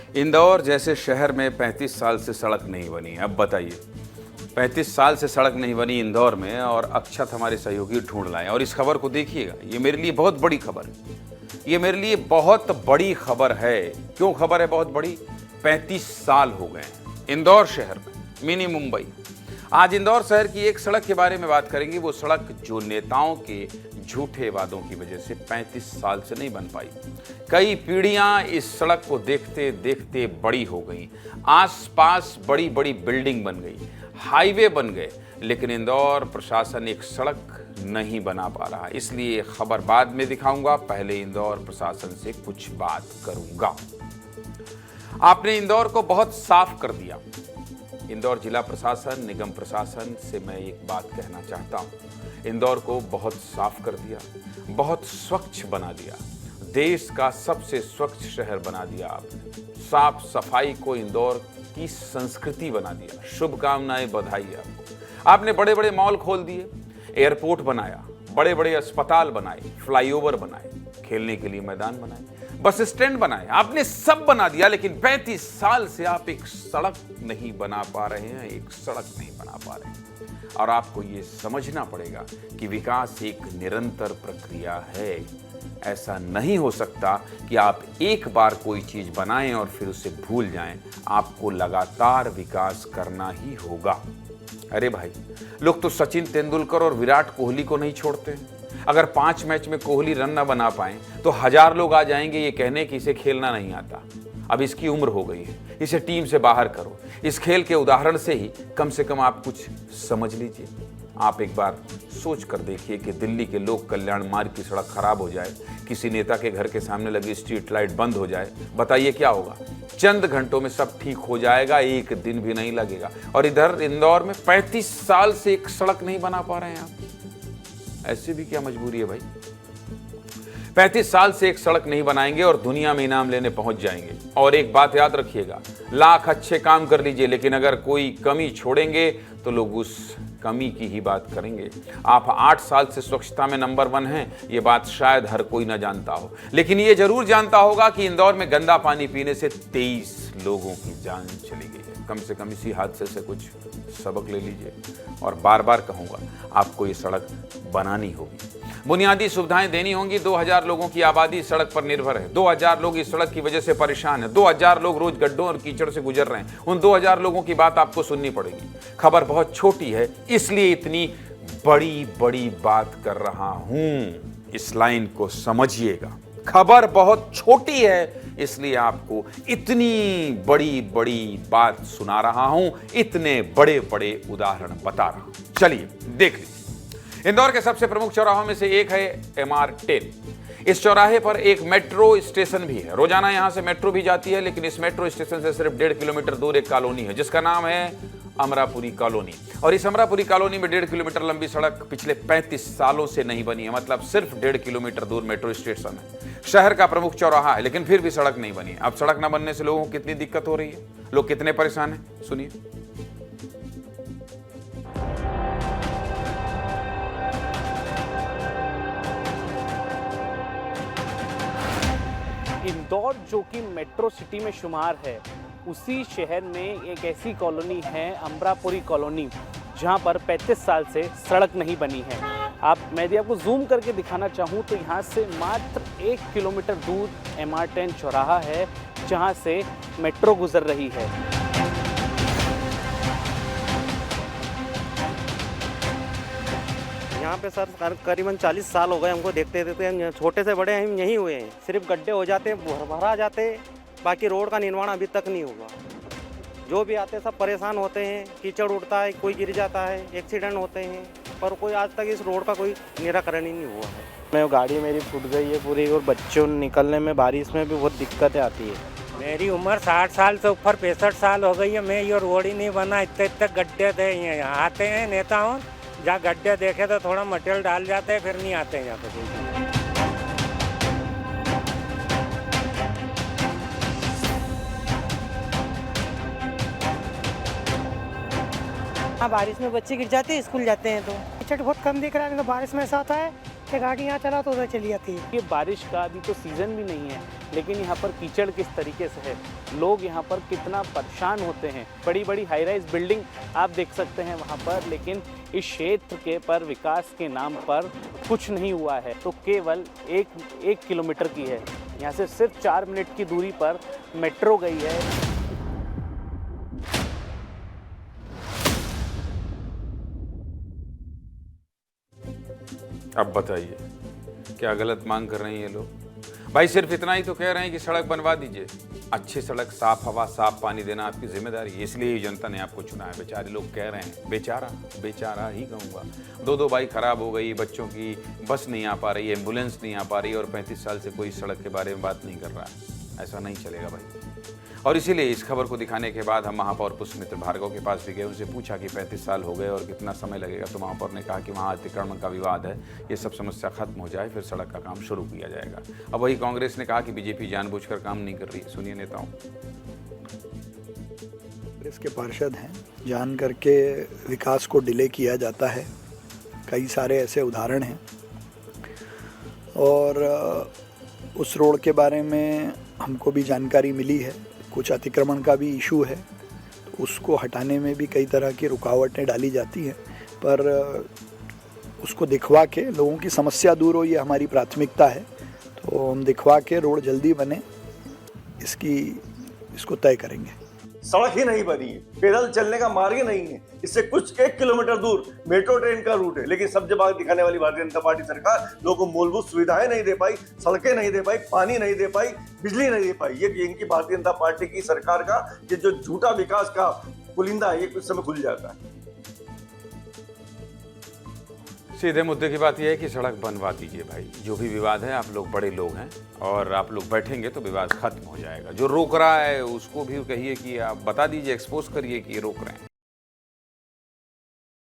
इंदौर जैसे शहर में 35 साल से सड़क नहीं बनी। अब बताइए, 35 साल से सड़क नहीं बनी इंदौर में और अक्षत हमारे सहयोगी ढूंढ लाए। और इस खबर को देखिएगा, ये मेरे लिए बहुत बड़ी खबर है। ये मेरे लिए बहुत बड़ी खबर है। क्यों खबर है बहुत बड़ी? 35 साल हो गए हैं इंदौर शहर में, मिनी मुंबई। आज इंदौर शहर की एक सड़क के बारे में बात करेंगे। वो सड़क जो नेताओं के झूठे वादों की वजह से 35 साल से नहीं बन पाई। कई पीढ़ियां इस सड़क को देखते देखते बड़ी हो गई। आसपास बड़ी बड़ी बिल्डिंग बन गई, हाईवे बन गए, लेकिन इंदौर प्रशासन एक सड़क नहीं बना पा रहा। इसलिए खबर बाद में दिखाऊंगा, पहले इंदौर प्रशासन से कुछ बात करूंगा। आपने इंदौर को बहुत साफ कर दिया। इंदौर जिला प्रशासन, निगम प्रशासन से मैं एक बात कहना चाहता हूं। इंदौर को बहुत साफ कर दिया, बहुत स्वच्छ बना दिया, देश का सबसे स्वच्छ शहर बना दिया आपने। साफ सफाई को इंदौर की संस्कृति बना दिया। शुभकामनाएं, बधाई आपको। आपने बड़े बड़े मॉल खोल दिए, एयरपोर्ट बनाया, बड़े बड़े अस्पताल बनाए, फ्लाईओवर बनाए, खेलने के लिए मैदान बनाए, बस स्टैंड बनाए। आपने सब बना दिया, लेकिन 35 साल से आप एक सड़क नहीं बना पा रहे हैं, एक सड़क नहीं बना पा रहे हैं। और आपको ये समझना पड़ेगा कि विकास एक निरंतर प्रक्रिया है। ऐसा नहीं हो सकता कि आप एक बार कोई चीज बनाएं और फिर उसे भूल जाएं। आपको लगातार विकास करना ही होगा। अरे भाई, लोग तो सचिन तेंदुलकर और विराट कोहली को नहीं छोड़ते। अगर 5 मैच में कोहली रन न बना पाए तो 1000 लोग आ जाएंगे ये कहने कि इसे खेलना नहीं आता, अब इसकी उम्र हो गई है, इसे टीम से बाहर करो। इस खेल के उदाहरण से ही कम से कम आप कुछ समझ लीजिए। आप एक बार सोच कर देखिए कि दिल्ली के लोक कल्याण मार्ग की सड़क खराब हो जाए, किसी नेता के घर के सामने लगी स्ट्रीट लाइट बंद हो जाए, बताइए क्या होगा? चंद घंटों में सब ठीक हो जाएगा, एक दिन भी नहीं लगेगा। और इधर इंदौर में 35 साल से एक सड़क नहीं बना पा रहे हैं आप। ऐसे भी क्या मजबूरी है भाई? 35 साल से एक सड़क नहीं बनाएंगे और दुनिया में इनाम लेने पहुंच जाएंगे। और एक बात याद रखिएगा, लाख अच्छे काम कर लीजिए, लेकिन अगर कोई कमी छोड़ेंगे तो लोग उस कमी की ही बात करेंगे। आप 8 साल से स्वच्छता में नंबर 1 हैं, ये बात शायद हर कोई ना जानता हो, लेकिन ये जरूर जानता होगा कि इंदौर में गंदा पानी पीने से 23 लोगों की जान चली गई है। कम से कम इसी हादसे से कुछ सबक ले लीजिए। और बार बार कहूंगा, आपको ये सड़क बनानी होगी, बुनियादी सुविधाएं देनी होंगी। 2000 लोगों की आबादी सड़क पर निर्भर है। 2000 लोग इस सड़क की वजह से परेशान हैं। 2000 लोग रोज गड्ढों और कीचड़ से गुजर रहे हैं। उन 2000 लोगों की बात आपको सुननी पड़ेगी। खबर बहुत छोटी है, इसलिए इतनी बड़ी बड़ी बात कर रहा हूं। इस लाइन को समझिएगा। खबर बहुत छोटी है, इसलिए आपको इतनी बड़ी बड़ी बात सुना रहा हूं, इतने बड़े बड़े उदाहरण बता रहा हूं। चलिए देख लीजिए। इंदौर के सबसे प्रमुख चौराहों में से एक है MR10। इस चौराहे पर एक मेट्रो स्टेशन भी है। रोजाना यहां से मेट्रो भी जाती है, लेकिन इस मेट्रो स्टेशन से सिर्फ 1.5 किलोमीटर दूर एक कॉलोनी है जिसका नाम है अमरापुरी कॉलोनी। और इस अमरापुरी कॉलोनी में 1.5 किलोमीटर लंबी सड़क पिछले 35 सालों से नहीं बनी है। मतलब सिर्फ 1.5 किलोमीटर दूर मेट्रो स्टेशन है, शहर का प्रमुख चौराहा है, लेकिन फिर भी सड़क नहीं बनी है। अब सड़क न बनने से लोगों को कितनी दिक्कत हो रही है, लोग कितने परेशान हैं, सुनिए। इंदौर जो कि मेट्रो सिटी में शुमार है, उसी शहर में एक ऐसी कॉलोनी है अमरापुरी कॉलोनी, जहां पर 35 साल से सड़क नहीं बनी है। मैं यदि आपको जूम करके दिखाना चाहूं तो यहां से मात्र 1 किलोमीटर दूर MR10 चौराहा है, जहां से मेट्रो गुजर रही है। यहाँ पे सर करीबन 40 साल हो गए हमको देखते देखते। हम छोटे से बड़े हम यहीं हुए हैं। सिर्फ गड्ढे हो जाते, भरा जाते, बाकी रोड का निर्माण अभी तक नहीं हुआ। जो भी आते सब परेशान होते हैं, कीचड़ उड़ता है, कोई गिर जाता है, एक्सीडेंट होते हैं, पर कोई आज तक इस रोड का कोई निराकरण ही नहीं हुआ है। मैं गाड़ी मेरी फूट गई है पूरी, और बच्चों निकलने में बारिश में भी बहुत दिक्कतें आती है। मेरी उम्र 60 साल से ऊपर 65 साल हो गई है। मैं ये रोड ही नहीं बना, इतने गड्ढे थे। यहाँ आते हैं नेताओं, जहाँ गड्ढे देखे तो थोड़ा मटेरियल डाल जाते हैं, फिर नहीं आते हैं यहाँ पे कोई। हाँ, बारिश में बच्चे गिर जाते हैं, स्कूल जाते हैं तो कीचड़ बहुत कम दिख रहा है। बारिश में ऐसा होता है कि गाड़ी यहाँ चला तो उधर चली जाती है। ये बारिश का अभी तो सीज़न भी नहीं है, लेकिन यहाँ पर कीचड़ किस तरीके से है, लोग यहाँ पर कितना परेशान होते हैं। बड़ी बड़ी हाई राइज बिल्डिंग आप देख सकते हैं वहाँ पर, लेकिन इस क्षेत्र के पर विकास के नाम पर कुछ नहीं हुआ है। तो केवल एक किलोमीटर की है, यहाँ से सिर्फ 4 मिनट की दूरी पर मेट्रो गई है। अब बताइए क्या गलत मांग कर रहे हैं ये लोग? भाई सिर्फ इतना ही तो कह रहे हैं कि सड़क बनवा दीजिए। अच्छी सड़क, साफ हवा, साफ पानी देना आपकी जिम्मेदारी है, इसलिए ही जनता ने आपको चुना है। बेचारे लोग कह रहे हैं, बेचारा ही कहूँगा। 2 बाइक खराब हो गई, बच्चों की बस नहीं आ पा रही, एम्बुलेंस नहीं आ पा रही, और 35 साल से कोई सड़क के बारे में बात नहीं कर रहा है। ऐसा नहीं चलेगा भाई। और इसीलिए इस खबर को दिखाने के बाद हम महापौर पुष्पमित्र भार्गव के पास भी गए, उनसे पूछा कि 35 साल हो गए और कितना समय लगेगा। तो महापौर ने कहा कि वहाँ अतिक्रमण का विवाद है, ये सब समस्या खत्म हो जाए फिर सड़क का काम शुरू किया जाएगा। अब वही कांग्रेस ने कहा कि बीजेपी जानबूझकर काम नहीं कर रही। सुनिए नेताओं। कांग्रेस के पार्षद हैं, जान करके विकास को डिले किया जाता है। कई सारे ऐसे उदाहरण हैं, और उस रोड के बारे में हमको भी जानकारी मिली है। कुछ अतिक्रमण का भी इशू है, तो उसको हटाने में भी कई तरह की रुकावटें डाली जाती हैं, पर उसको दिखवा के लोगों की समस्या दूर हो, ये हमारी प्राथमिकता है। तो हम दिखवा के रोड जल्दी बने इसको तय करेंगे। सड़क ही नहीं बनी है, पैदल चलने का मार्ग ही नहीं है। इससे कुछ 1 किलोमीटर दूर मेट्रो ट्रेन का रूट है, लेकिन सब जगह दिखाने वाली भारतीय जनता पार्टी सरकार लोगों को मूलभूत सुविधाएं नहीं दे पाई, सड़कें नहीं दे पाई, पानी नहीं दे पाई, बिजली नहीं दे पाई। ये इनकी भारतीय जनता पार्टी की सरकार का ये जो झूठा विकास का पुलिंदा है, ये कुछ समय खुल जाता है। सीधे मुद्दे की बात यह है कि सड़क बनवा दीजिए भाई। जो भी विवाद है, आप लोग बड़े लोग हैं और आप लोग बैठेंगे तो विवाद खत्म हो जाएगा। जो रोक रहा है उसको भी कहिए कि आप बता दीजिए, एक्सपोज करिए कि ये रोक रहे हैं।